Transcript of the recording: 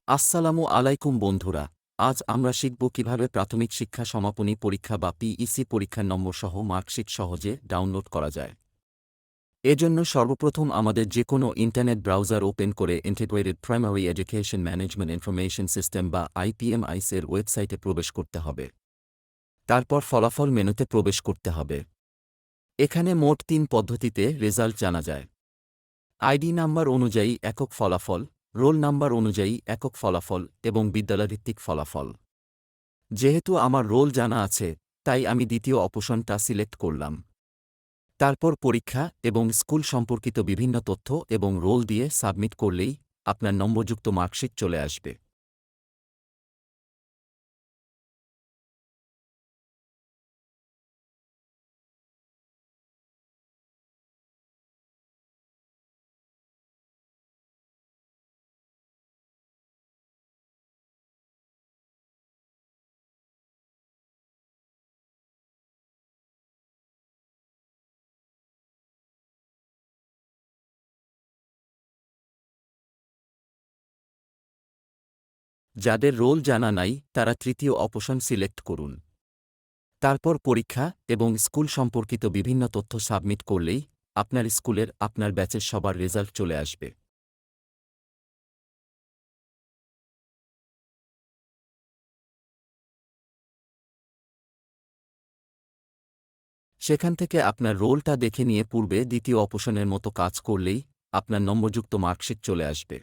আসসালামু আলাইকুম বন্ধুরা। আজ আমরা শিখব কিভাবে প্রাথমিক শিক্ষা সমাপনী পরীক্ষা বা পিইসি পরীক্ষার নম্বর সহ মার্কশিট সহজে ডাউনলোড করা যায়। এজন্য সর্বপ্রথম আমাদের যেকোনো ইন্টারনেট ব্রাউজার ওপেন করে integrated primary education management information system বা আইপিএমআইস এর ওয়েবসাইটে প্রবেশ করতে হবে। তারপর ফলাফল মেনুতে প্রবেশ করতে হবে। এখানে মোট ৩ পদ্ধতিতে রেজাল্ট জানা যায়। আইডি নাম্বার অনুযায়ী একক ফলাফল, রোল নাম্বার অনুযায়ী একক ফলাফল এবং বিদ্যালয়ভিত্তিক ফলাফল। যেহেতু আমার রোল জানা আছে, তাই আমি দ্বিতীয় অপশনটা সিলেক্ট করলাম। তারপর পরীক্ষা এবং স্কুল সম্পর্কিত বিভিন্ন তথ্য এবং রোল দিয়ে সাবমিট করলেই আপনার নম্বরযুক্ত মার্কশিট চলে আসবে। যাদের রোল জানা নাই তারা তৃতীয় অপশন সিলেক্ট করুন। তারপর পরীক্ষা এবং স্কুল সম্পর্কিত বিভিন্ন তথ্য সাবমিট করলেই আপনার স্কুলের আপনার ব্যাচের সবার রেজাল্ট চলে আসবে। সেখান থেকে আপনার রোলটা দেখে নিয়ে পূর্বে দ্বিতীয় অপশনের মতো কাজ করলেই আপনার নম্বরযুক্ত মার্কশিট চলে আসবে।